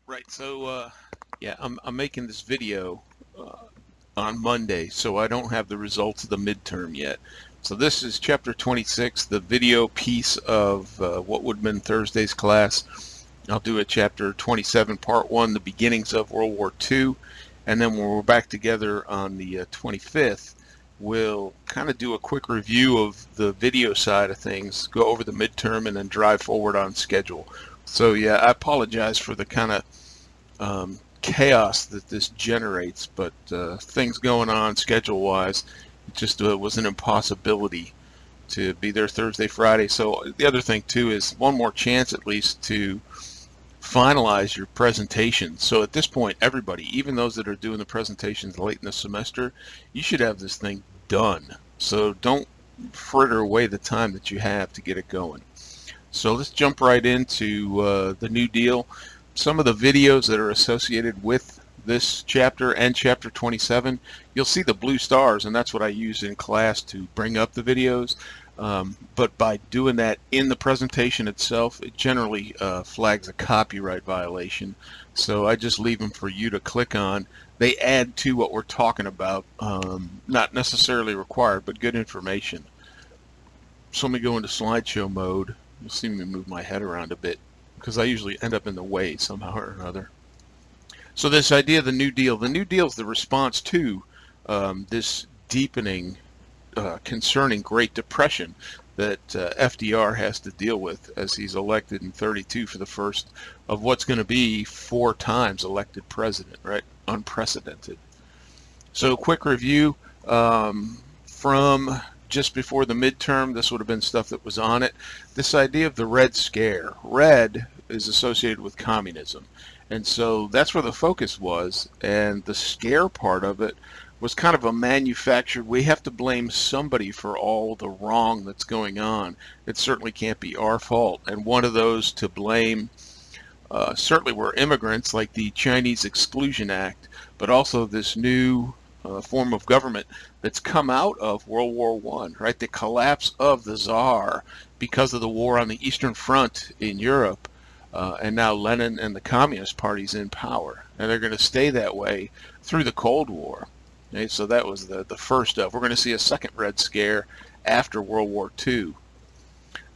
Right. So, yeah, I'm making this video uh, on Monday, so I don't have the results of the midterm yet. So this is chapter 26, the video piece of what would have been Thursday's class. I'll do a chapter 27, part 1, the beginnings of World War II, and then when we're back together on the 25th, we'll kind of do a quick review of the video side of things, go over the midterm, and then drive forward on schedule. So yeah, I apologize for the kind of chaos that this generates, but things going on schedule-wise, it just was an impossibility to be there Thursday, Friday. So the other thing too is one more chance at least to finalize your presentation. So at this point, everybody, even those that are doing the presentations late in the semester, you should have this thing done. So don't fritter away the time that you have to get it going. So let's jump right into the New Deal. Some of the videos that are associated with this chapter and chapter 27, you'll see the blue stars, and that's what I use in class to bring up the videos. But by doing that in the presentation itself, it generally flags a copyright violation. So I just leave them for you to click on. They add to what we're talking about, not necessarily required, but good information. So let me go into slideshow mode. You'll see me move my head around a bit because I usually end up in the way somehow or another. So this idea of the New Deal is the response to this deepening concerning Great Depression that FDR has to deal with as he's elected in 32 for the first of what's going to be 4 times elected president, right? Unprecedented. So quick review from just before the midterm. This would have been stuff that was on it. This idea of the Red Scare. Red is associated with communism. And so that's where the focus was. And the scare part of it was kind of a manufactured, we have to blame somebody for all the wrong that's going on. It certainly can't be our fault. And one of those to blame certainly were immigrants, like the Chinese Exclusion Act, but also this new form of government that's come out of World War I, right? The collapse of the Tsar because of the war on the Eastern Front in Europe, and now Lenin and the Communist Party's in power, and they're going to stay that way through the Cold War. Okay, so that was the first of. We're going to see a second Red Scare after World War II.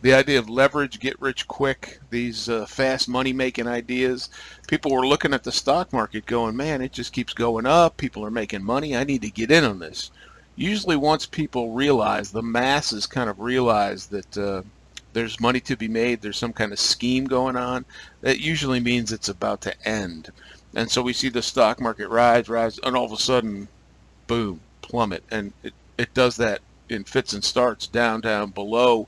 The idea of leverage, get rich quick, these fast money-making ideas. People were looking at the stock market going, man, it just keeps going up. People are making money. I need to get in on this. Usually once people realize, the masses kind of realize that there's money to be made, there's some kind of scheme going on, that usually means it's about to end. And so we see the stock market rise, and all of a sudden, boom, plummet. And it does that in fits and starts, down below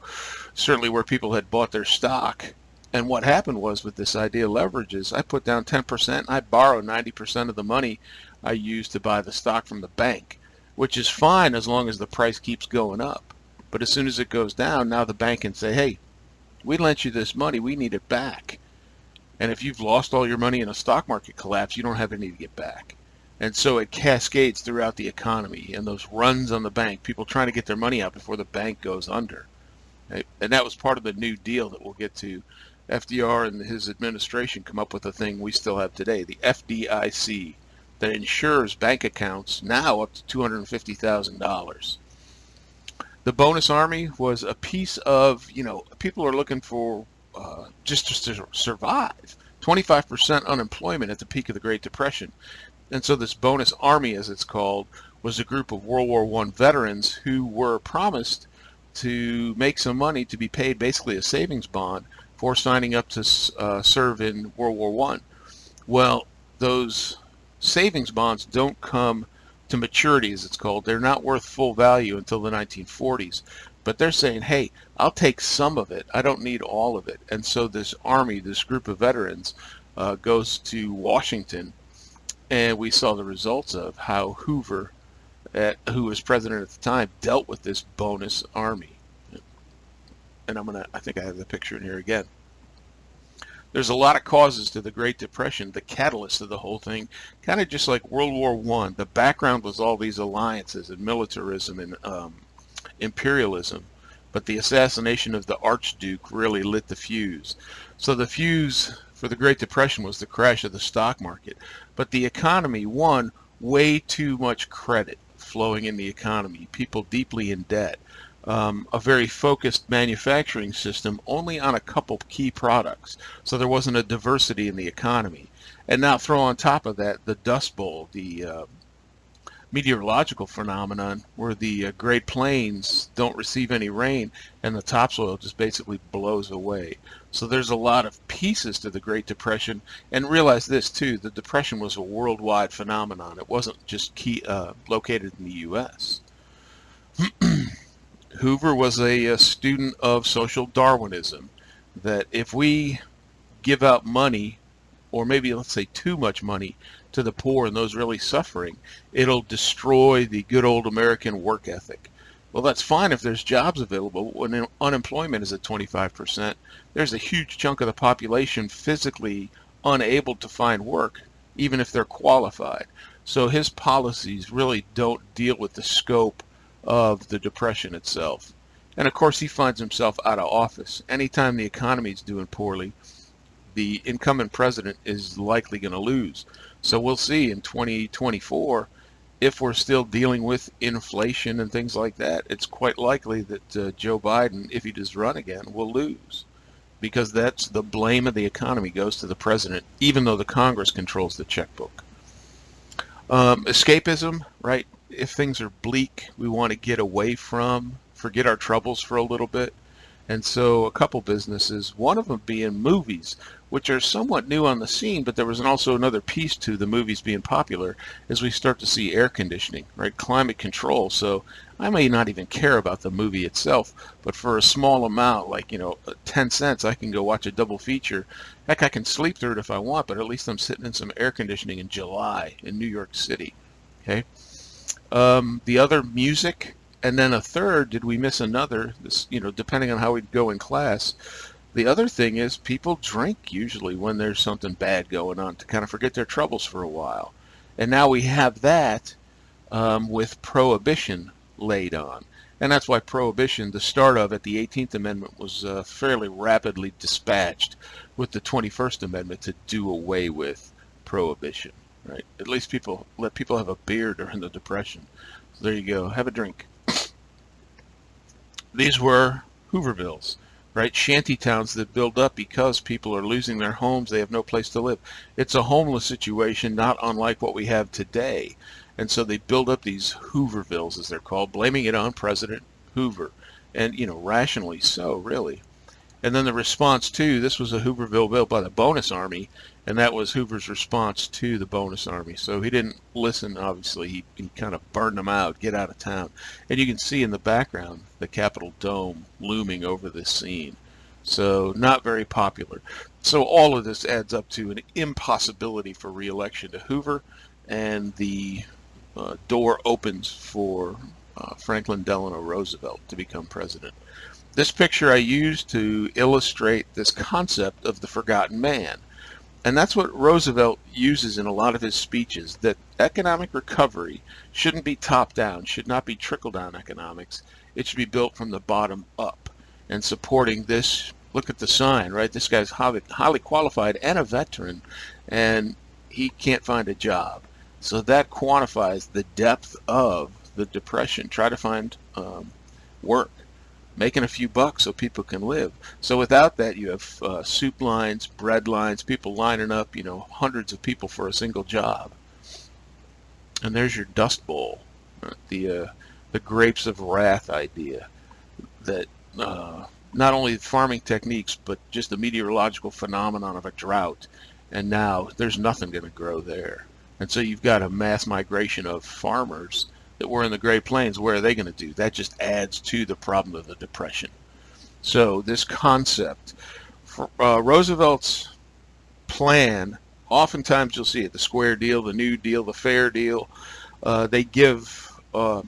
certainly where people had bought their stock. And what happened was with this idea of leverage is I put down 10% and I borrow 90% of the money I use to buy the stock from the bank, which is fine as long as the price keeps going up. But as soon as it goes down, now the bank can say, hey, we lent you this money, we need it back. And if you've lost all your money in a stock market collapse, you don't have any to get back. And so it cascades throughout the economy, and those runs on the bank, people trying to get their money out before the bank goes under. And that was part of the New Deal that we'll get to. FDR and his administration come up with a thing we still have today, the FDIC, that insures bank accounts now up to $250,000. The bonus army was a piece of, people are looking for just to survive. 25% unemployment at the peak of the Great Depression. And so this bonus army, as it's called, was a group of World War I veterans who were promised to make some money to be paid basically a savings bond for signing up to serve in World War I. Well, those savings bonds don't come to maturity, as it's called. They're not worth full value until the 1940s. But they're saying, hey, I'll take some of it. I don't need all of it. And so this army, this group of veterans, goes to Washington. And we saw the results of how Hoover, who was president at the time, dealt with this bonus army. And I think I have the picture in here again. There's a lot of causes to the Great Depression. The catalyst of the whole thing, kind of just like World War I, the background was all these alliances and militarism and imperialism. But the assassination of the Archduke really lit the fuse. So the fuse for the Great Depression was the crash of the stock market. But the economy, one, way too much credit flowing in the economy, people deeply in debt, a very focused manufacturing system only on a couple key products. So there wasn't a diversity in the economy. And now throw on top of that the Dust Bowl, the meteorological phenomenon where the Great Plains don't receive any rain and the topsoil just basically blows away. So there's a lot of pieces to the Great Depression. And realize this too, the Depression was a worldwide phenomenon. It wasn't just located in the U.S. Hoover was a student of social Darwinism, that if we give out money, or maybe let's say too much money, to the poor and those really suffering, it'll destroy the good old American work ethic. Well, that's fine if there's jobs available. When unemployment is at 25%, there's a huge chunk of the population physically unable to find work, even if they're qualified. So his policies really don't deal with the scope of the Depression itself. And of course, he finds himself out of office. Anytime the economy is doing poorly, the incumbent president is likely going to lose. So we'll see in 2024 if we're still dealing with inflation and things like that. It's quite likely that Joe Biden, if he does run again, will lose, because that's the blame of the economy goes to the president, even though the Congress controls the checkbook. Escapism, right? If things are bleak, we want to get away from, forget our troubles for a little bit. And so a couple businesses, one of them being movies, which are somewhat new on the scene, but there was also another piece to the movies being popular as we start to see air conditioning, right? Climate control. So I may not even care about the movie itself, but for a small amount, like, 10 cents, I can go watch a double feature. Heck, I can sleep through it if I want, but at least I'm sitting in some air conditioning in July in New York City. Okay. The other, music. And then a third, did we miss another? This, depending on how we go in class. The other thing is people drink usually when there's something bad going on to kind of forget their troubles for a while. And now we have that with prohibition laid on. And that's why prohibition, the start of it, the 18th Amendment, was fairly rapidly dispatched with the 21st Amendment to do away with prohibition. Right? At least let people have a beer during the Depression. So there you go. Have a drink. These were Hoovervilles, right? Shanty towns that build up because people are losing their homes. They have no place to live. It's a homeless situation, not unlike what we have today. And so they build up these Hoovervilles, as they're called, blaming it on President Hoover. And, rationally so, really. And then the response to, this was a Hooverville built by the Bonus Army, and that was Hoover's response to the Bonus Army. So he didn't listen, obviously. He kind of burned them out, get out of town. And you can see in the background the Capitol Dome looming over this scene. So not very popular. So all of this adds up to an impossibility for re-election to Hoover, and the door opens for Franklin Delano Roosevelt to become president. This picture I used to illustrate this concept of the forgotten man. And that's what Roosevelt uses in a lot of his speeches, that economic recovery shouldn't be top-down, should not be trickle-down economics. It should be built from the bottom up. And supporting this, look at the sign, right? This guy's highly qualified and a veteran, and he can't find a job. So that quantifies the depth of the Depression. Try to find work, making a few bucks so people can live. So without that, you have soup lines, bread lines, people lining up, hundreds of people for a single job. And there's your Dust Bowl, the grapes of wrath idea, that not only farming techniques, but just the meteorological phenomenon of a drought. And now there's nothing going to grow there. And so you've got a mass migration of farmers that were in the Great Plains. Where are they going to do? That just adds to the problem of the Depression. So this concept, Roosevelt's plan, oftentimes you'll see it, the Square Deal, the New Deal, the Fair Deal, they give a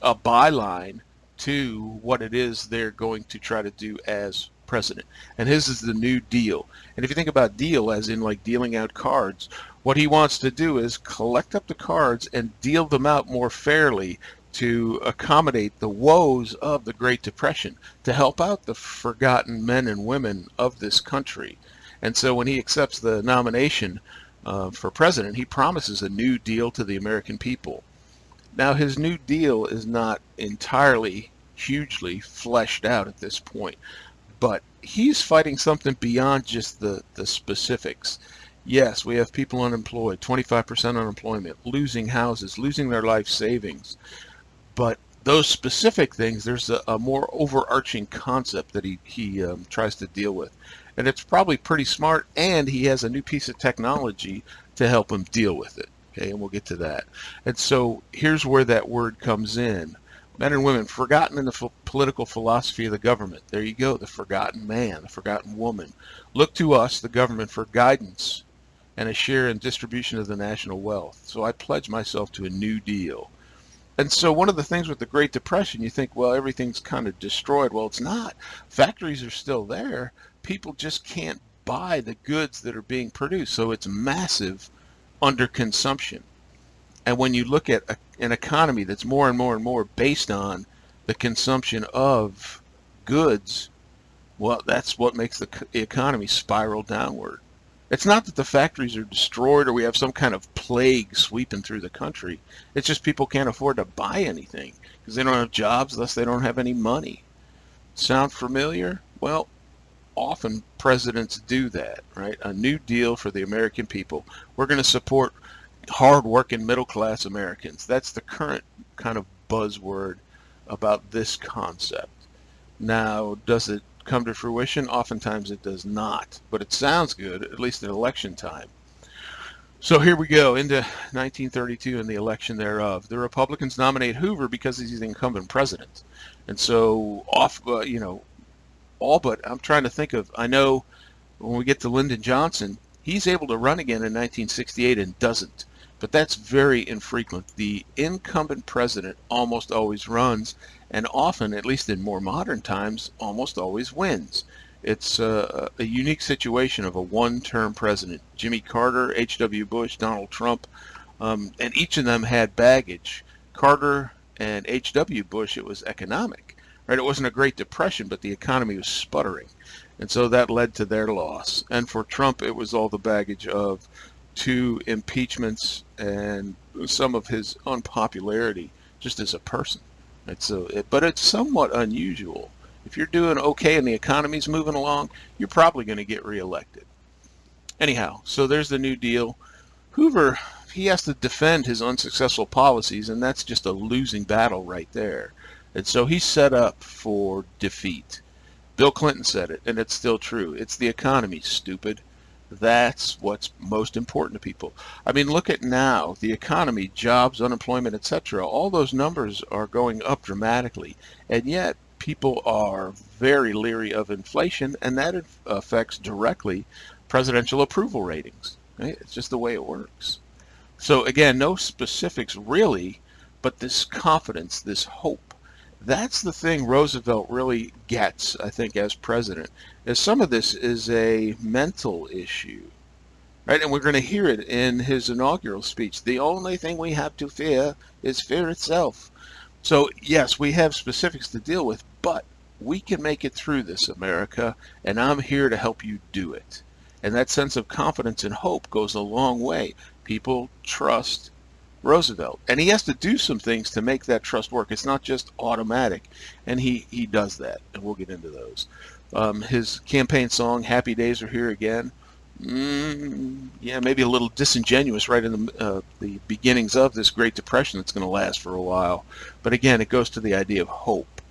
byline to what it is they're going to try to do as president. And his is the New Deal. And if you think about deal as in like dealing out cards, what he wants to do is collect up the cards and deal them out more fairly to accommodate the woes of the Great Depression, to help out the forgotten men and women of this country. And so when he accepts the nomination for president, he promises a new deal to the American people. Now, his new deal is not entirely hugely fleshed out at this point, but he's fighting something beyond just the specifics. Yes, we have people unemployed, 25% unemployment, losing houses, losing their life savings. But those specific things, there's a more overarching concept that he tries to deal with. And it's probably pretty smart, and he has a new piece of technology to help him deal with it. Okay, and we'll get to that. And so here's where that word comes in. Men and women, forgotten in the political philosophy of the government. There you go, the forgotten man, the forgotten woman. Look to us, the government, for guidance and a share in distribution of the national wealth. So I pledge myself to a new deal. And so one of the things with the Great Depression, you think, well, everything's kind of destroyed. Well, it's not. Factories are still there. People just can't buy the goods that are being produced. So it's massive underconsumption. And when you look at an economy that's more and more and more based on the consumption of goods, well, that's what makes the economy spiral downward. It's not that the factories are destroyed or we have some kind of plague sweeping through the country. It's just people can't afford to buy anything because they don't have jobs, thus they don't have any money. Sound familiar? Well, often presidents do that, right? A new deal for the American people. We're going to support hard-working middle-class Americans. That's the current kind of buzzword about this concept. Now, does it come to fruition? Oftentimes it does not, but it sounds good, at least at election time. So here we go into 1932 and the election thereof. The Republicans nominate Hoover because he's the incumbent president. And so all but I'm trying to think of, I know when we get to Lyndon Johnson, he's able to run again in 1968 and doesn't. But that's very infrequent. The incumbent president almost always runs, and often, at least in more modern times, almost always wins. It's a unique situation of a one-term president. Jimmy Carter, H.W. Bush, Donald Trump, and each of them had baggage. Carter and H.W. Bush, it was economic. Right? It wasn't a Great Depression, but the economy was sputtering. And so that led to their loss. And for Trump, it was all the baggage of 2 impeachments and some of his unpopularity just as a person. And so, but it's somewhat unusual. If you're doing okay and the economy's moving along, you're probably going to get reelected. Anyhow, so there's the New Deal. Hoover, he has to defend his unsuccessful policies, and that's just a losing battle right there. And so he's set up for defeat. Bill Clinton said it, and it's still true. It's the economy, stupid. That's what's most important to people. I mean, look at now, the economy, jobs, unemployment, etc. All those numbers are going up dramatically, and yet people are very leery of inflation, and that affects directly presidential approval ratings. Right? It's just the way it works. So again, no specifics really, but this confidence, this hope. That's the thing Roosevelt really gets, I think, as president, is some of this is a mental issue, right? And we're going to hear it in his inaugural speech. The only thing we have to fear is fear itself. So, yes, we have specifics to deal with, but we can make it through this, America, and I'm here to help you do it. And that sense of confidence and hope goes a long way. People trust Roosevelt, and he has to do some things to make that trust work. It's not just automatic, and he does that, and we'll get into those. His campaign song, Happy Days Are Here Again, yeah, maybe a little disingenuous right in the beginnings of this Great Depression that's going to last for a while. But again, it goes to the idea of hope.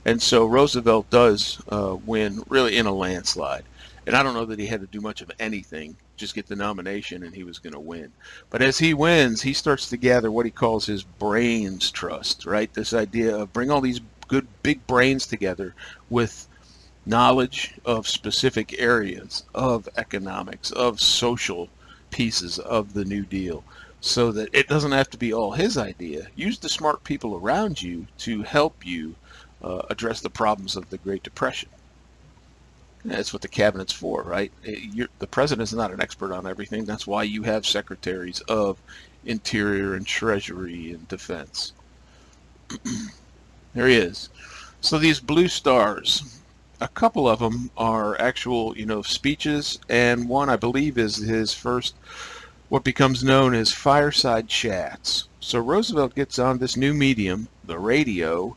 And so Roosevelt does win really in a landslide. And I don't know that he had to do much of anything, just get the nomination and he was going to win. But as he wins, he starts to gather what he calls his brains trust, right? This idea of bring all these good big brains together with knowledge of specific areas of economics, of social pieces of the New Deal, so that it doesn't have to be all his idea. Use the smart people around you to help you address the problems of the Great Depression. That's what the cabinet's for, right? The president is not an expert on everything. That's why you have secretaries of Interior and Treasury and Defense. There he is. So these blue stars, A couple of them are actual, speeches, and one I believe is his first, what becomes known as fireside chats. So Roosevelt gets on this new medium, the radio,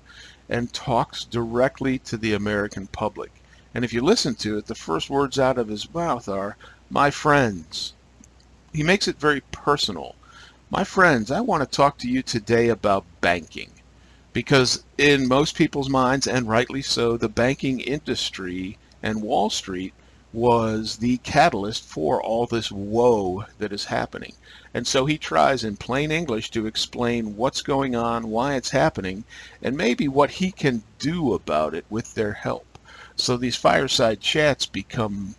and talks directly to the American public. And if you listen to it, the first words out of his mouth are, "My friends." He makes it very personal. "My friends, I want to talk to you today about banking." Because in most people's minds, and rightly so, the banking industry and Wall Street was the catalyst for all this woe that is happening. And so he tries in plain English to explain what's going on, why it's happening, and maybe what he can do about it with their help. So these fireside chats become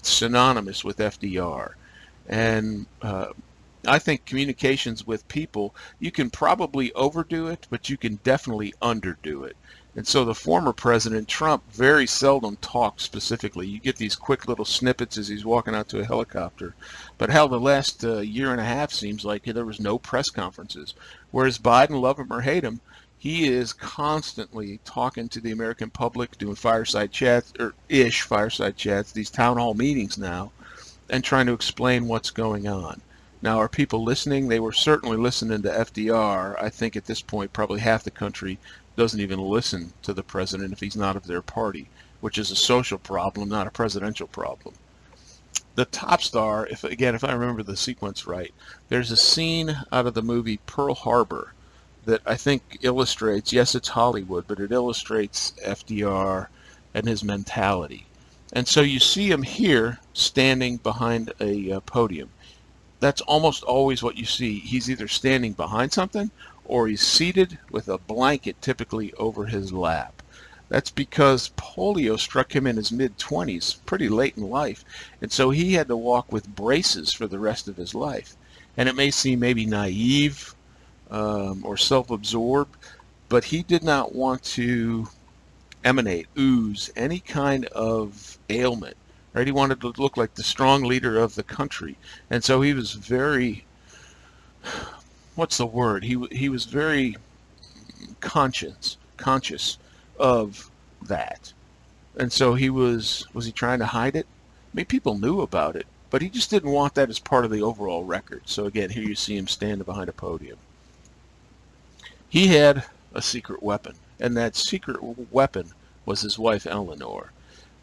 synonymous with FDR. And I think communications with people, you can probably overdo it, but you can definitely underdo it. And so the former President Trump very seldom talks specifically. You get these quick little snippets as he's walking out to a helicopter. But hell, the last year and a half seems like there was no press conferences. Whereas Biden, love him or hate him, he is constantly talking to the American public, doing fireside chats, or ish fireside chats, these town hall meetings now, and trying to explain what's going on. Now, are people listening? They were certainly listening to FDR. I think at this point, probably half the country doesn't even listen to the president if he's not of their party, which is a social problem, not a presidential problem. The top star, if I remember the sequence right, there's a scene out of the movie Pearl Harbor that I think illustrates, yes, it's Hollywood, but it illustrates FDR and his mentality. And so you see him here standing behind a podium. That's almost always what you see. He's either standing behind something or he's seated with a blanket typically over his lap. That's because polio struck him in his mid-20s, pretty late in life, and so he had to walk with braces for the rest of his life. And it may seem maybe naive or self-absorbed, but he did not want to ooze any kind of ailment. Right? He wanted to look like the strong leader of the country. And so he was very, what's the word? He was very conscious of that. And so was he trying to hide it? I mean, people knew about it, but he just didn't want that as part of the overall record. So again, here you see him standing behind a podium. He had a secret weapon, and that secret weapon was his wife, Eleanor.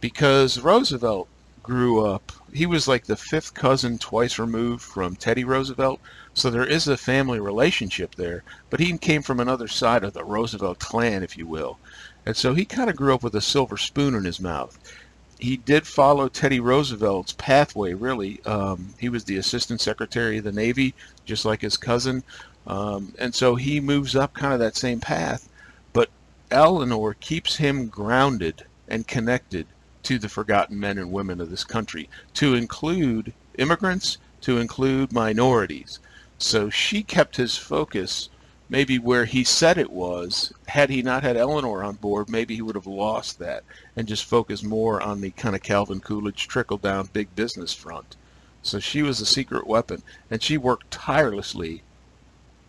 Because Roosevelt grew up, he was like the fifth cousin twice removed from Teddy Roosevelt, so there is a family relationship there, but he came from another side of the Roosevelt clan, if you will. And so he kind of grew up with a silver spoon in his mouth. He did follow Teddy Roosevelt's pathway, really. He was the Assistant Secretary of the Navy, just like his cousin. And so he moves up kind of that same path, but Eleanor keeps him grounded and connected to the forgotten men and women of this country, to include immigrants, to include minorities. So she kept his focus maybe where he said it was. Had he not had Eleanor on board, maybe he would have lost that and just focused more on the kind of Calvin Coolidge trickle-down big business front. So she was a secret weapon, and she worked tirelessly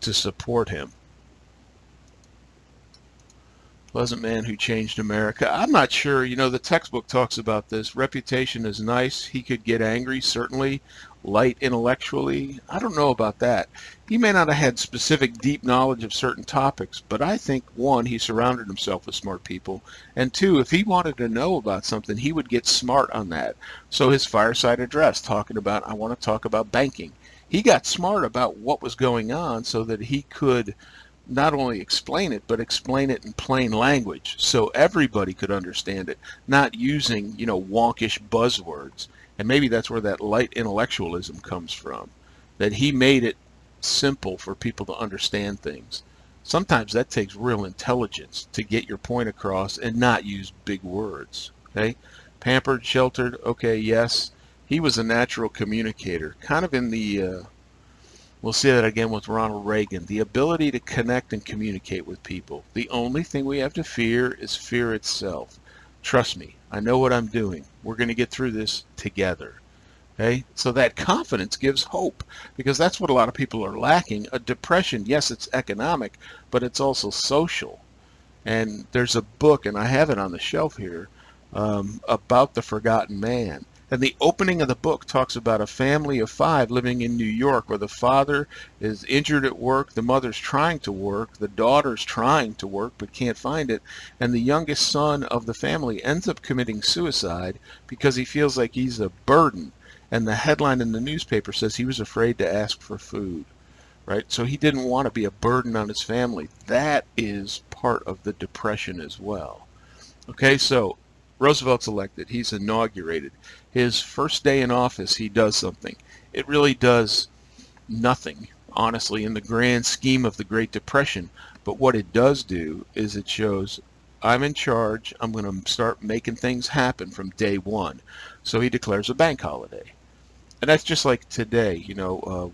to support him. Pleasant man who changed America. I'm not sure, the textbook talks about this. Reputation is nice. He could get angry, certainly. Light intellectually. I don't know about that. He may not have had specific deep knowledge of certain topics, but I think, one, he surrounded himself with smart people, and two, if he wanted to know about something, he would get smart on that. So his fireside address talking about, I want to talk about banking. He got smart about what was going on so that he could not only explain it, but explain it in plain language so everybody could understand it, not using, wonkish buzzwords. And maybe that's where that light intellectualism comes from, that he made it simple for people to understand things. Sometimes that takes real intelligence to get your point across and not use big words. Okay? Pampered, sheltered, okay, yes. He was a natural communicator, kind of in the we'll see that again with Ronald Reagan. The ability to connect and communicate with people. The only thing we have to fear is fear itself. Trust me, I know what I'm doing. We're going to get through this together. Okay? So that confidence gives hope, because that's what a lot of people are lacking. A depression, yes, it's economic, but it's also social. And there's a book, and I have it on the shelf here, about the forgotten man. And the opening of the book talks about a family of 5 living in New York where the father is injured at work, the mother's trying to work, the daughter's trying to work but can't find it, and the youngest son of the family ends up committing suicide because he feels like he's a burden. And the headline in the newspaper says he was afraid to ask for food, right? So he didn't want to be a burden on his family. That is part of the Depression as well. Okay, so Roosevelt's elected. He's inaugurated. His first day in office, he does something. It really does nothing, honestly, in the grand scheme of the Great Depression. But what it does do is it shows, I'm in charge. I'm going to start making things happen from day one. So he declares a bank holiday. And that's just like today,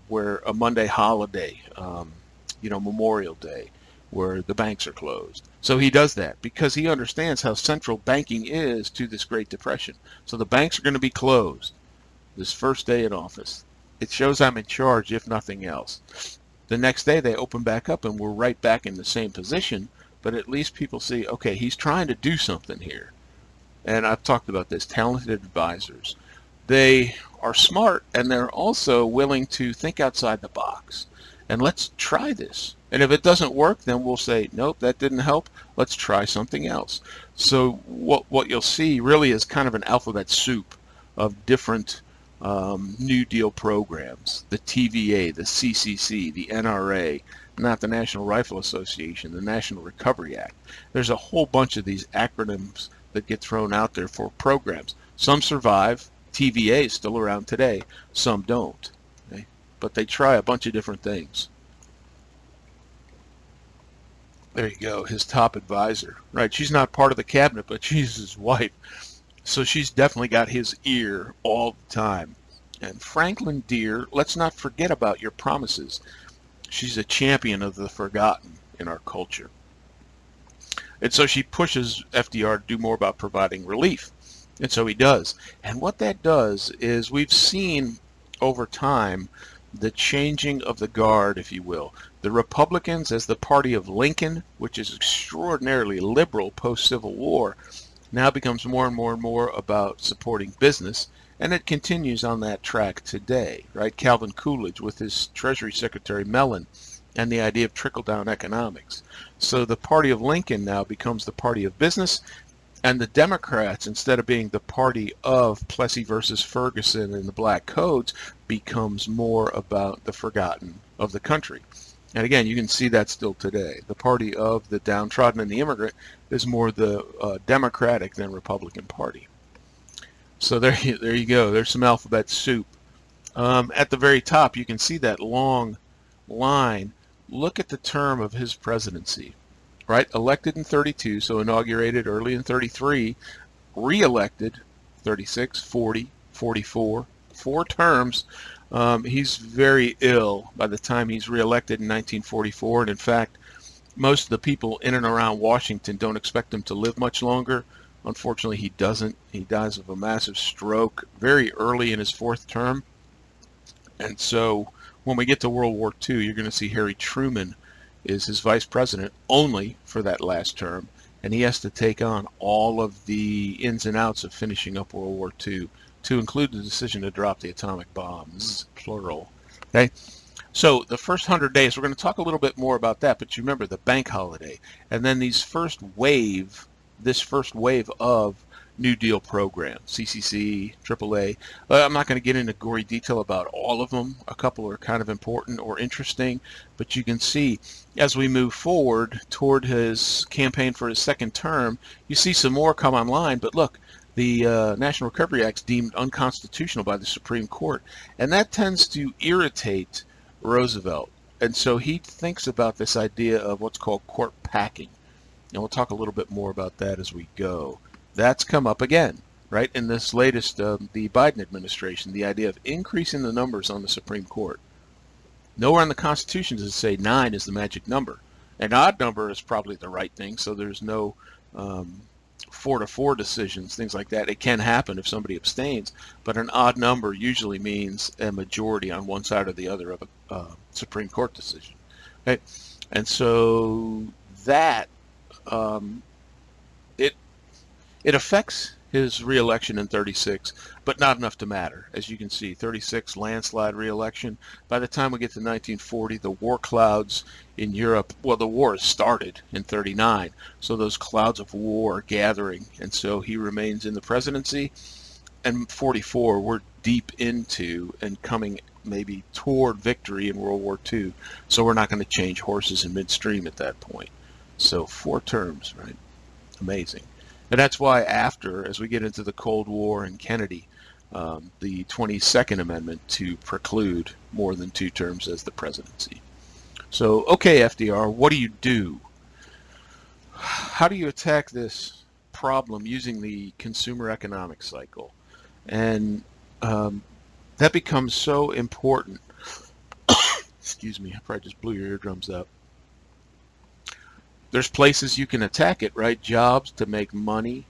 where a Monday holiday, Memorial Day, where the banks are closed. So he does that because he understands how central banking is to this Great Depression. So the banks are going to be closed this first day in office. It shows I'm in charge, if nothing else. The next day they open back up and we're right back in the same position, but at least people see, okay, he's trying to do something here. And I've talked about this, talented advisors. They are smart and they're also willing to think outside the box. And let's try this. And if it doesn't work, then we'll say, nope, that didn't help. Let's try something else. So what you'll see really is kind of an alphabet soup of different New Deal programs. The TVA, the CCC, the NRA, not the National Rifle Association, the National Recovery Act. There's a whole bunch of these acronyms that get thrown out there for programs. Some survive. TVA is still around today. Some don't. Okay? But they try a bunch of different things. There you go, his top advisor. Right, she's not part of the cabinet, but she's his wife. So she's definitely got his ear all the time. And Franklin, dear, let's not forget about your promises. She's a champion of the forgotten in our culture. And so she pushes FDR to do more about providing relief. And so he does. And what that does is we've seen over time the changing of the guard, if you will. The Republicans, as the party of Lincoln, which is extraordinarily liberal post-Civil War, now becomes more and more and more about supporting business. And it continues on that track today, right? Calvin Coolidge with his Treasury Secretary Mellon and the idea of trickle-down economics. So the party of Lincoln now becomes the party of business. And the Democrats, instead of being the party of Plessy versus Ferguson and the Black Codes, becomes more about the forgotten of the country. And again, you can see that still today. The party of the downtrodden and the immigrant is more the Democratic than Republican party. So there you go. There's some alphabet soup. At the very top, you can see that long line. Look at the term of his presidency. Right, elected in 32, so inaugurated early in 33, re-elected 36, 40, 44, 4 terms. He's very ill by the time he's re-elected in 1944, and in fact, most of the people in and around Washington don't expect him to live much longer. Unfortunately, he doesn't. He dies of a massive stroke very early in his 4th term. And so when we get to World War II, you're going to see Harry Truman is his vice president only for that last term, and he has to take on all of the ins and outs of finishing up World War II, to include the decision to drop the atomic bombs, plural. Okay, so the first 100 days, we're going to talk a little bit more about that, but you remember the bank holiday, and then this first wave of New Deal programs, CCC, AAA. I'm not going to get into gory detail about all of them. A couple are kind of important or interesting, but you can see as we move forward toward his campaign for his 2nd term, you see some more come online. But look, the National Recovery Act is deemed unconstitutional by the Supreme Court, and that tends to irritate Roosevelt. And so he thinks about this idea of what's called court packing. And we'll talk a little bit more about that as we go. That's come up again, right, in this latest, the Biden administration, the idea of increasing the numbers on the Supreme Court. Nowhere in the Constitution does it say 9 is the magic number. An odd number is probably the right thing, so there's no 4-4 decisions, things like that. It can happen if somebody abstains, but an odd number usually means a majority on one side or the other of a Supreme Court decision. Okay? And so that it affects his re-election in 36, but not enough to matter. As you can see, 36 landslide re-election. By the time we get to 1940, the war clouds in Europe, well, the war started in 39, so those clouds of war are gathering, and so he remains in the presidency. And 44, we're deep into and coming maybe toward victory in World War II, so we're not going to change horses in midstream at that point. So 4 terms, right? Amazing. And that's why after, as we get into the Cold War and Kennedy, the 22nd Amendment to preclude more than 2 terms as the presidency. So, okay, FDR, what do you do? How do you attack this problem using the consumer economic cycle? And that becomes so important. Excuse me, I probably just blew your eardrums up. There's places you can attack it, right? Jobs to make money,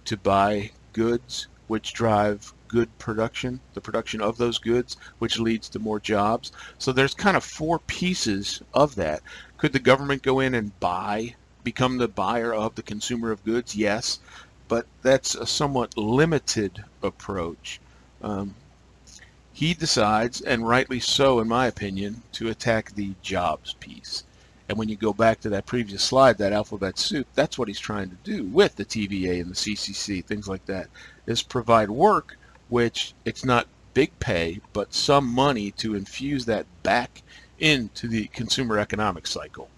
to buy goods, which drive good production, the production of those goods, which leads to more jobs. So there's kind of 4 pieces of that. Could the government go in and become the buyer of the consumer of goods? Yes, but that's a somewhat limited approach. He decides, and rightly so in my opinion, to attack the jobs piece. And when you go back to that previous slide, that alphabet soup, that's what he's trying to do with the TVA and the CCC, things like that, is provide work, which it's not big pay, but some money to infuse that back into the consumer economic cycle.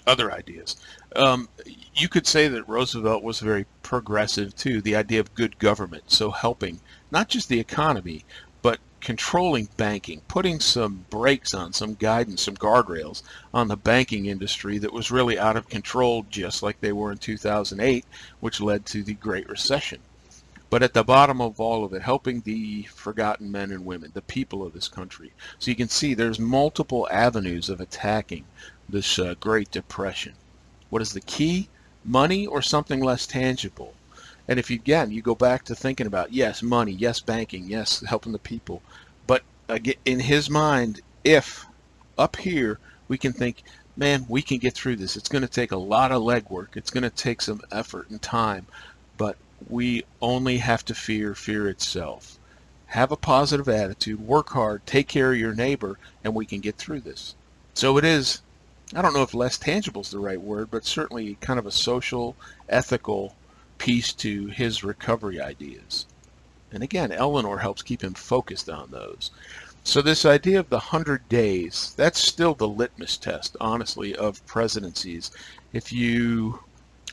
Other ideas. You could say that Roosevelt was very progressive too, the idea of good government, so helping not just the economy, but controlling banking, putting some brakes on, some guidance, some guardrails on the banking industry that was really out of control, just like they were in 2008, which led to the Great Recession. But at the bottom of all of it, helping the forgotten men and women, the people of this country. So you can see there's multiple avenues of attacking this Great Depression. What is the key? Money or something less tangible? And if you, again, you go back to thinking about, yes, money, yes, banking, yes, helping the people. But again, in his mind, if up here we can think, man, we can get through this. It's going to take a lot of legwork. It's going to take some effort and time. But we only have to fear itself. Have a positive attitude, work hard, take care of your neighbor, and we can get through this. So it is, I don't know if less tangible is the right word, but certainly kind of a social, ethical piece to his recovery ideas. And again, Eleanor helps keep him focused on those. So this idea of the 100 days, that's still the litmus test, honestly, of presidencies. If you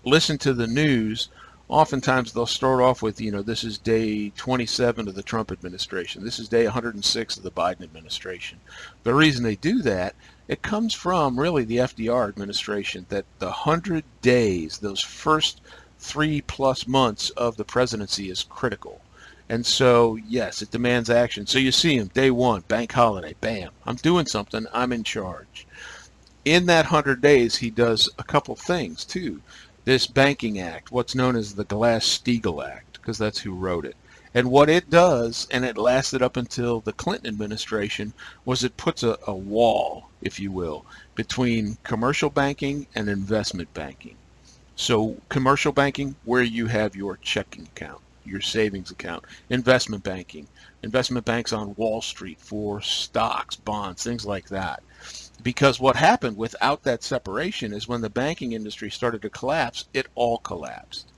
listen to the news, oftentimes they'll start off with, this is day 27 of the Trump administration. This is day 106 of the Biden administration. The reason they do that, it comes from really the FDR administration, that the 100 days, those first 3+ months of the presidency is critical. And so, yes, it demands action. So you see him, day 1, bank holiday, bam, I'm doing something, I'm in charge. In that 100 days, he does a couple things, too. This Banking Act, what's known as the Glass-Steagall Act, because that's who wrote it. And what it does, and it lasted up until the Clinton administration, was it puts a wall, if you will, between commercial banking and investment banking. So commercial banking, where you have your checking account, your savings account. Investment banking, investment banks on Wall Street for stocks, bonds, things like that. Because what happened without that separation is when the banking industry started to collapse, it all collapsed.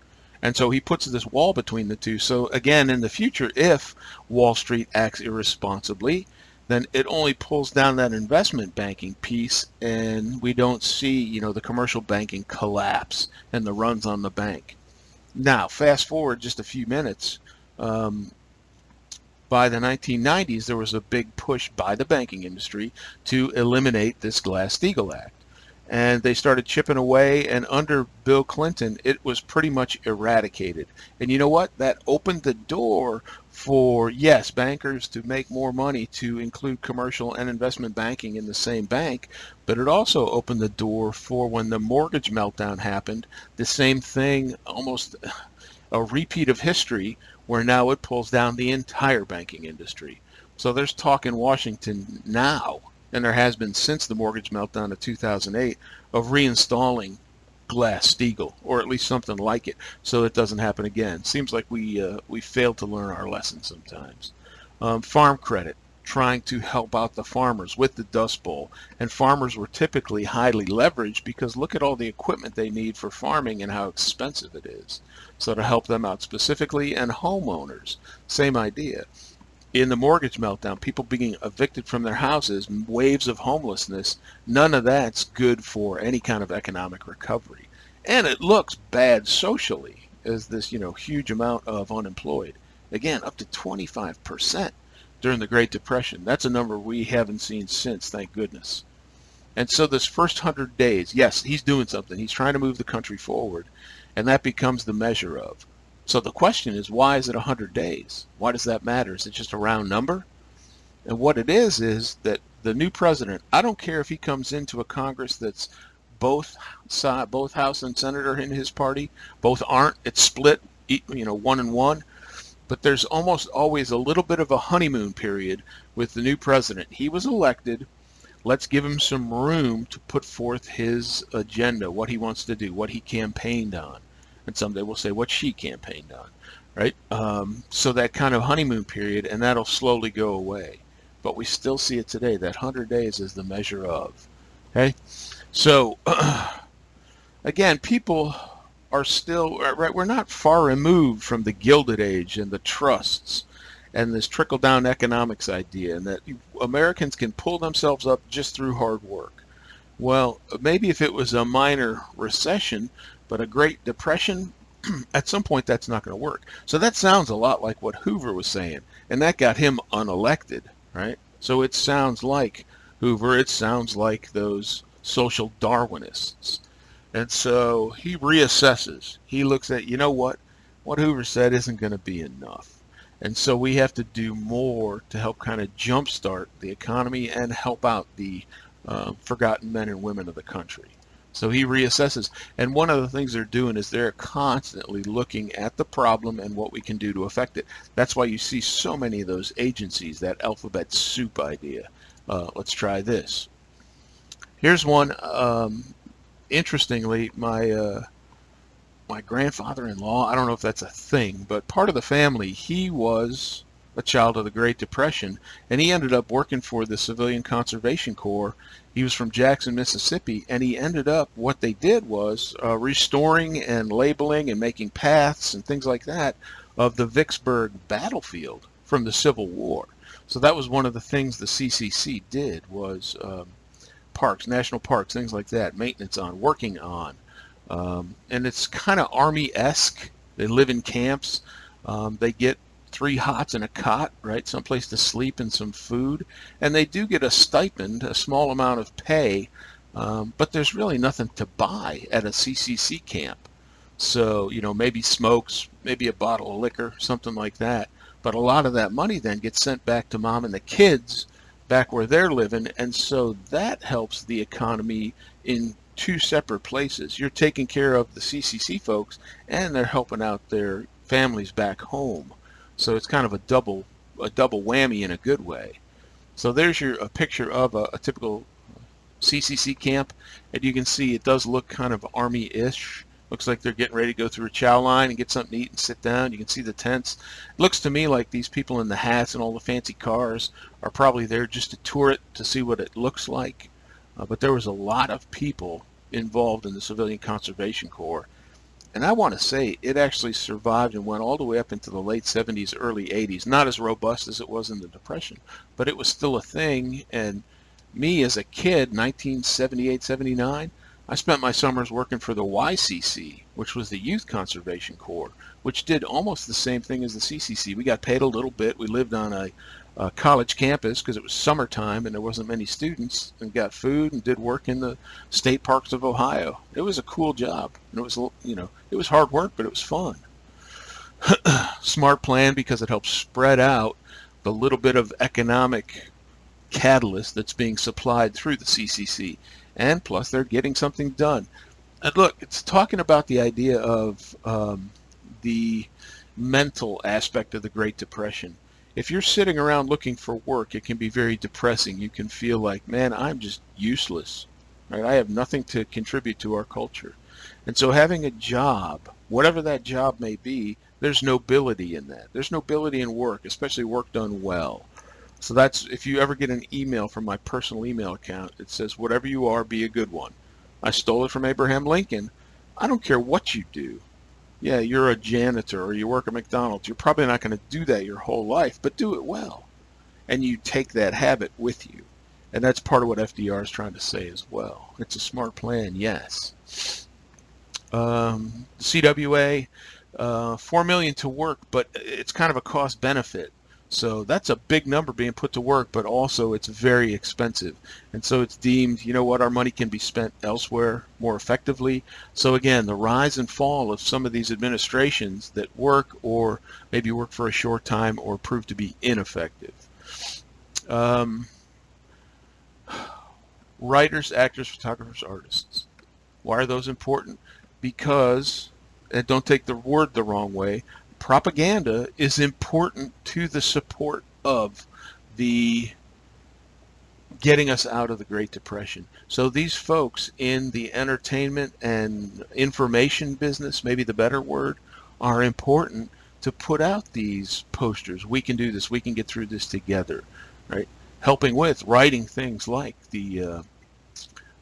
And so he puts this wall between the two. So again, in the future, if Wall Street acts irresponsibly, then it only pulls down that investment banking piece, and we don't see, the commercial banking collapse and the runs on the bank. Now, fast forward just a few minutes. By the 1990s, there was a big push by the banking industry to eliminate this Glass-Steagall Act. And they started chipping away, and under Bill Clinton, it was pretty much eradicated. And you know what? That opened the door for, yes, bankers to make more money, to include commercial and investment banking in the same bank, but it also opened the door for, when the mortgage meltdown happened, the same thing, almost a repeat of history, where now it pulls down the entire banking industry. So there's talk in Washington now, and there has been since the mortgage meltdown of 2008, of reinstalling Glass-Steagall, or at least something like it, so it doesn't happen again. Seems like we failed to learn our lesson sometimes. Farm credit, trying to help out the farmers with the Dust Bowl, and farmers were typically highly leveraged because look at all the equipment they need for farming and how expensive it is. So to help them out specifically, and homeowners, same idea. In the mortgage meltdown, people being evicted from their houses, waves of homelessness, none of that's good for any kind of economic recovery. And it looks bad socially as this, huge amount of unemployed. Again, up to 25% during the Great Depression. That's a number we haven't seen since, thank goodness. And so this first 100 days, yes, he's doing something. He's trying to move the country forward, and that becomes the measure of. So the question is, why is it 100 days? Why does that matter? Is it just a round number? And what it is that the new president, I don't care if he comes into a Congress that's both House and Senator in his party, both aren't, it's split, 1 and 1. But there's almost always a little bit of a honeymoon period with the new president. He was elected. Let's give him some room to put forth his agenda, what he wants to do, what he campaigned on. And someday we'll say what she campaigned on, right? So that kind of honeymoon period, and that'll slowly go away. But we still see it today. That 100 days is the measure of. Okay? So, again, people are still, right, we're not far removed from the Gilded Age and the trusts and this trickle-down economics idea, and that Americans can pull themselves up just through hard work. Well, maybe if it was a minor recession, but a Great Depression, at some point that's not going to work. So that sounds a lot like what Hoover was saying, and that got him unelected, right? So it sounds like Hoover, it sounds like those social Darwinists. And so he reassesses. He looks at, what Hoover said isn't going to be enough. And so we have to do more to help kind of jumpstart the economy and help out the forgotten men and women of the country. So he reassesses. And one of the things they're doing is they're constantly looking at the problem and what we can do to affect it. That's why you see so many of those agencies, that alphabet soup idea. Let's try this. Here's one. Interestingly, my grandfather-in-law, I don't know if that's a thing, but part of the family, he was a child of the Great Depression, and he ended up working for the Civilian Conservation Corps. He was from Jackson, Mississippi, and he ended up, what they did was restoring and labeling and making paths and things like that of the Vicksburg battlefield from the Civil War. So that was one of the things the CCC did, was parks, national parks, things like that, maintenance on, working on. And it's kind of Army-esque. They live in camps. They get 3 hots and a cot, right? Someplace to sleep and some food. And they do get a stipend, a small amount of pay, but there's really nothing to buy at a CCC camp. So, maybe smokes, maybe a bottle of liquor, something like that. But a lot of that money then gets sent back to mom and the kids back where they're living, and so that helps the economy in 2 separate places. You're taking care of the CCC folks, and they're helping out their families back home. So it's kind of a double whammy in a good way. So there's a picture of a typical CCC camp, and you can see it does look kind of Army-ish. Looks like they're getting ready to go through a chow line and get something to eat and sit down. You can see the tents. It looks to me like these people in the hats and all the fancy cars are probably there just to tour it, to see what it looks like. But there was a lot of people involved in the Civilian Conservation Corps. And I want to say it actually survived and went all the way up into the late 70s, early 80s. Not as robust as it was in the Depression, but it was still a thing. And me as a kid, 1978, 79, I spent my summers working for the YCC, which was the Youth Conservation Corps, which did almost the same thing as the CCC. We got paid a little bit. We lived on a college campus because it was summertime and there wasn't many students, and got food and did work in the state parks of Ohio. It was a cool job. And it was, it was hard work, but it was fun. Smart plan because it helps spread out the little bit of economic catalyst that's being supplied through the CCC. And plus they're getting something done. And look, it's talking about the idea of the mental aspect of the Great Depression. If you're sitting around looking for work, it can be very depressing. You can feel like, man, I'm just useless. Right? I have nothing to contribute to our culture. And so having a job, whatever that job may be, there's nobility in that. There's nobility in work, especially work done well. So that's, if you ever get an email from my personal email account, it says, whatever you are, be a good one. I stole it from Abraham Lincoln. I don't care what you do. Yeah, you're a janitor or you work at McDonald's. You're probably not going to do that your whole life, but do it well. And you take that habit with you. And that's part of what FDR is trying to say as well. It's a smart plan, yes. CWA, 4 million to work, but it's kind of a cost benefit. So that's a big number being put to work, but also it's very expensive. And so it's deemed, you know what, our money can be spent elsewhere more effectively. So again, the rise and fall of some of these administrations that work or maybe work for a short time or prove to be ineffective. Writers, actors, photographers, artists. Why are those important? Because, and don't take the word the wrong way, propaganda is important to the support of the getting us out of the Great Depression. So these folks in the entertainment and information business, maybe the better word, are important to put out these posters. We can do this. We can get through this together, right? Helping with writing things like the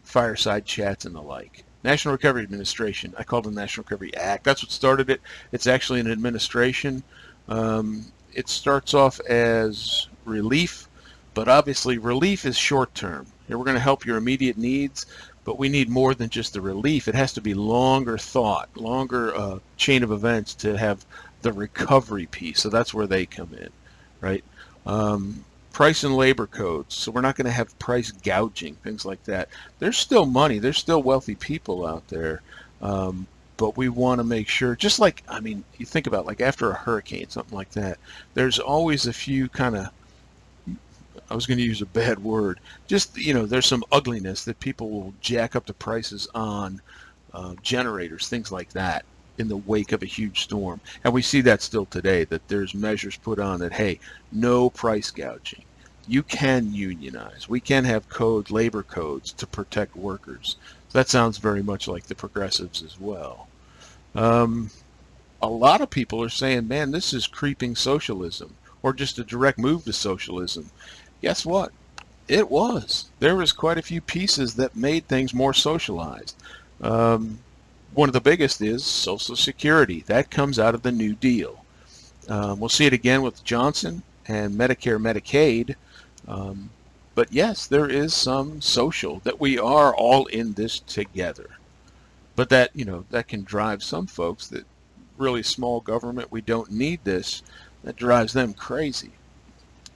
fireside chats and the like. National Recovery Administration. I call it the National Recovery Act. That's what started it. It's actually an administration. It starts off as relief, but obviously relief is short term. Here we're going to help your immediate needs, but we need more than just the relief. It has to be longer thought, longer chain of events to have the recovery piece. So that's where they come in, right? Price and labor codes. So we're not going to have price gouging, things like that. There's still money. There's still wealthy people out there. But we want to make sure, just like, I mean, you think about like after a hurricane, something like that, there's always a few kind of, I was going to use a bad word, just, you know, there's some ugliness that people will jack up the prices on generators, things like that, in the wake of a huge storm. And we see that still today, that there's measures put on that, hey, no price gouging. You can unionize. We can have labor codes to protect workers. That sounds very much like the progressives as well. A lot of people are saying, man, this is creeping socialism, or just a direct move to socialism. Guess what? It was. There was quite a few pieces that made things more socialized. One of the biggest is Social Security. That comes out of the New Deal. We'll see it again with Johnson and Medicare, Medicaid. But yes, there is some social, that we are all in this together. But that, you know, that can drive some folks that really small government, we don't need this. That drives them crazy.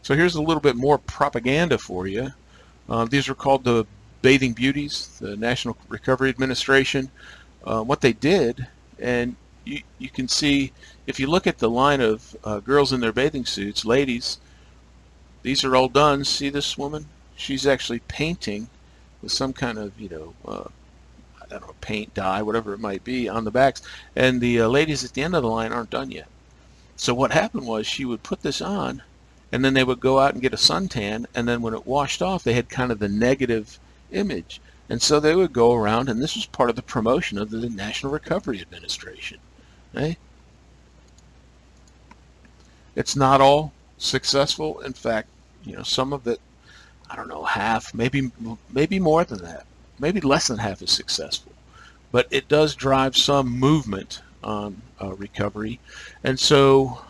So here's a little bit more propaganda for you. These are called the Bathing Beauties, the National Recovery Administration. What they did, and you can see, if you look at the line of girls in their bathing suits, ladies, these are all done. See this woman? She's actually painting with some kind of, you know, I don't know, paint, dye, whatever it might be, on the backs. And the ladies at the end of the line aren't done yet. So what happened was she would put this on, and then they would go out and get a suntan, and then when it washed off, they had kind of the negative image. And so they would go around, and this was part of the promotion of the National Recovery Administration. Okay? It's not all successful. In fact, you know, some of it, I don't know, half, maybe more than that, maybe less than half is successful. But it does drive some movement on recovery. And so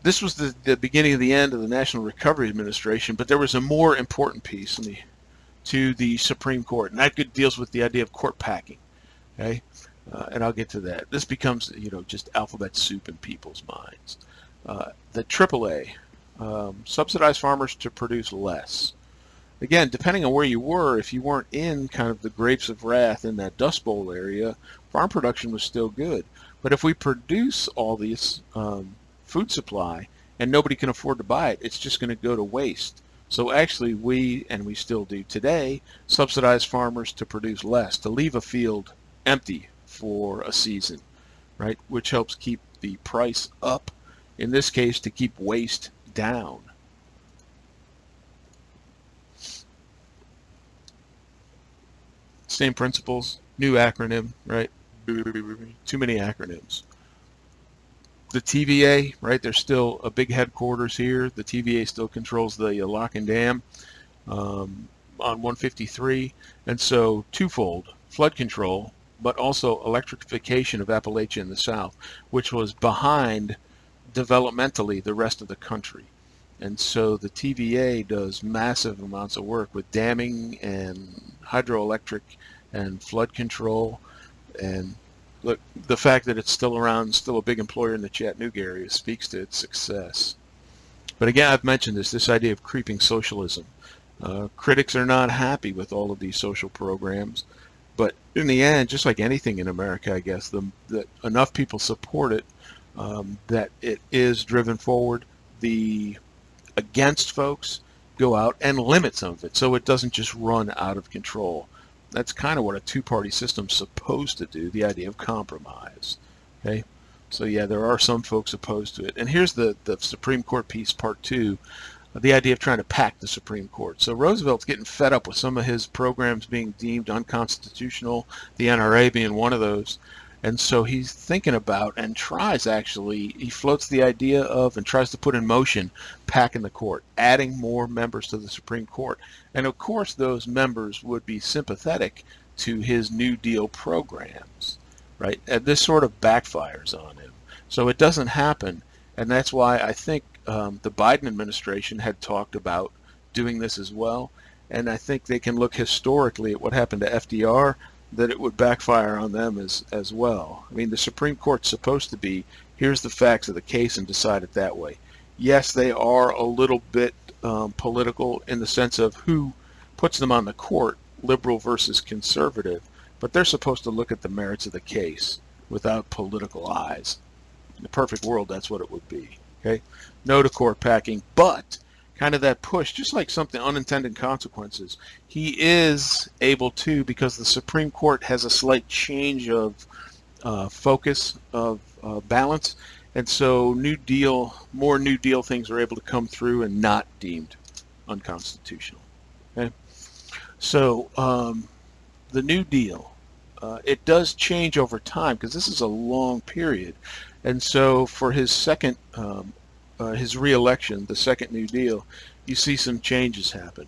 this was the beginning of the end of the National Recovery Administration, but there was a more important piece to the Supreme Court, and that deals with the idea of court packing. Okay, and I'll get to that. This becomes, you know, just alphabet soup in people's minds. The AAA, subsidize farmers to produce less. Again, depending on where you were, if you weren't in kind of the grapes of wrath in that Dust Bowl area, farm production was still good. But if we produce all these food supply and nobody can afford to buy it, it's just going to go to waste. So actually we still do today, subsidize farmers to produce less, to leave a field empty for a season, right? Which helps keep the price up, in this case to keep waste down. same principles, new acronym, right? Too many acronyms. The TVA, right? There's still a big headquarters here. The TVA still controls the lock and dam on 153, and so twofold: flood control, but also electrification of Appalachia in the south, which was behind developmentally the rest of the country. And so the TVA does massive amounts of work with damming and hydroelectric and flood control. And look, the fact that it's still around, still a big employer in the Chattanooga area, speaks to its success. But again, I've mentioned this idea of creeping socialism. Critics are not happy with all of these social programs, but in the end, just like anything in America, I guess, that enough people support it, that it is driven forward. The against folks go out and limit some of it, so it doesn't just run out of control. That's kind of what a two-party system's supposed to do, the idea of compromise. Okay, so yeah, there are some folks opposed to it. And here's the Supreme Court piece, part 2, the idea of trying to pack the Supreme Court. So Roosevelt's getting fed up with some of his programs being deemed unconstitutional, the NRA being one of those. And so he's thinking about, and tries actually, he floats the idea of and tries to put in motion packing the court, adding more members to the Supreme Court. And of course those members would be sympathetic to his New Deal programs, right? And this sort of backfires on him. So it doesn't happen, and that's why I think the Biden administration had talked about doing this as well. And I think they can look historically at what happened to FDR, that it would backfire on them as well. I mean, the Supreme Court's supposed to be, here's the facts of the case and decide it that way. Yes, they are a little bit political in the sense of who puts them on the court, liberal versus conservative, but they're supposed to look at the merits of the case without political eyes. In a perfect world, that's what it would be. Okay, no to court packing, but kind of that push, just like something unintended consequences. He is able to, because the Supreme Court has a slight change of focus, of balance, and so more New Deal things are able to come through and not deemed unconstitutional. Okay, so the New Deal, it does change over time because this is a long period, and so for his second his re-election, the second New Deal, you see some changes happen.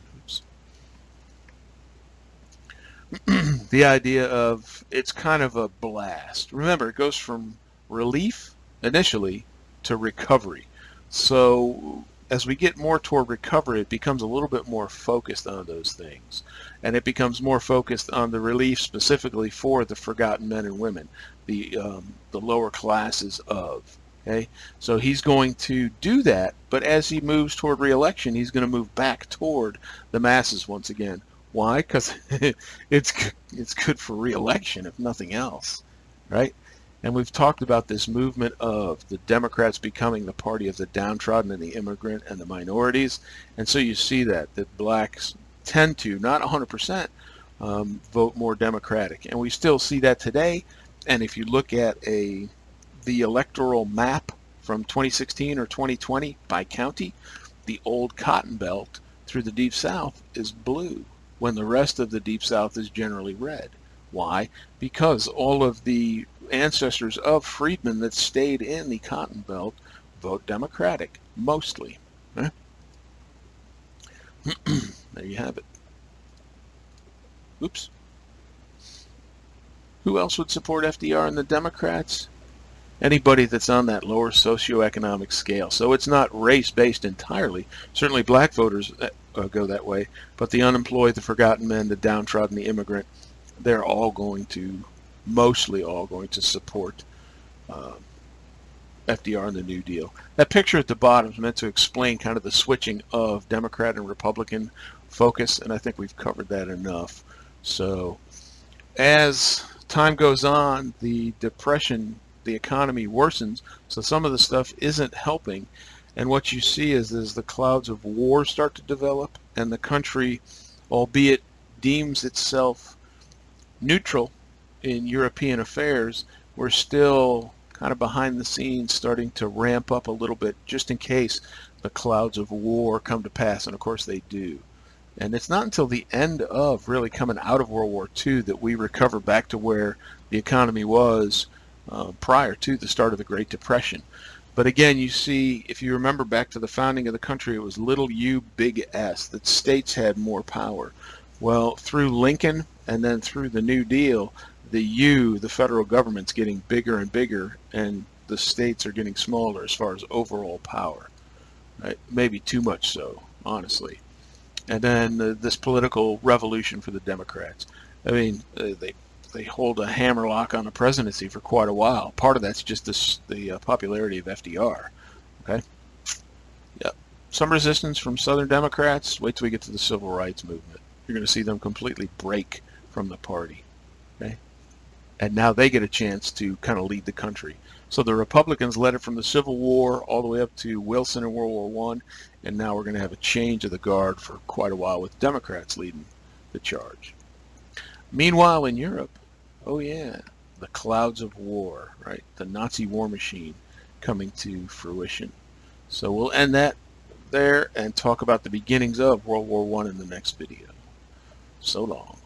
The idea of, it's kind of a blast. Remember, it goes from relief initially to recovery. So as we get more toward recovery, it becomes a little bit more focused on those things. And it becomes more focused on the relief specifically for the forgotten men and women, the lower classes of. Okay, so he's going to do that, but as he moves toward re-election, he's going to move back toward the masses once again. Why? Because it's good for re-election, if nothing else, right? And we've talked about this movement of the Democrats becoming the party of the downtrodden and the immigrant and the minorities, and so you see that blacks tend to, not 100%, vote more Democratic, and we still see that today. And if you look at the electoral map from 2016 or 2020 by county, the old Cotton Belt through the Deep South is blue, when the rest of the Deep South is generally red. Why? Because all of the ancestors of freedmen that stayed in the Cotton Belt vote Democratic, mostly. There you have it. Oops. Who else would support FDR and the Democrats? Anybody that's on that lower socioeconomic scale. So it's not race-based entirely. Certainly black voters go that way, but the unemployed, the forgotten men, the downtrodden, the immigrant, they're all going to, mostly all going to support FDR and the New Deal. That picture at the bottom is meant to explain kind of the switching of Democrat and Republican focus, and I think we've covered that enough. So as time goes on, the depression, the economy worsens, so some of the stuff isn't helping, and what you see is the clouds of war start to develop, and the country, albeit deems itself neutral in European affairs, we're still kind of behind the scenes starting to ramp up a little bit just in case the clouds of war come to pass, and of course they do. And it's not until the end of really coming out of World War II that we recover back to where the economy was prior to the start of the Great Depression. But again, you see, if you remember back to the founding of the country, it was little u, big S, that states had more power. Well, through Lincoln and then through the New Deal, the U, the federal government's getting bigger and bigger, and the states are getting smaller as far as overall power. Right? Maybe too much so, honestly. And then this political revolution for the Democrats. I mean, they hold a hammerlock on the presidency for quite a while. Part of that's just the popularity of FDR. Okay. Yep. Some resistance from Southern Democrats. Wait till we get to the Civil Rights Movement. You're going to see them completely break from the party. Okay. And now they get a chance to kind of lead the country. So the Republicans led it from the Civil War all the way up to Wilson in World War I, and now we're going to have a change of the guard for quite a while with Democrats leading the charge. Meanwhile, in Europe, oh yeah, the clouds of war, right? The Nazi war machine coming to fruition. So we'll end that there and talk about the beginnings of World War I in the next video. So long.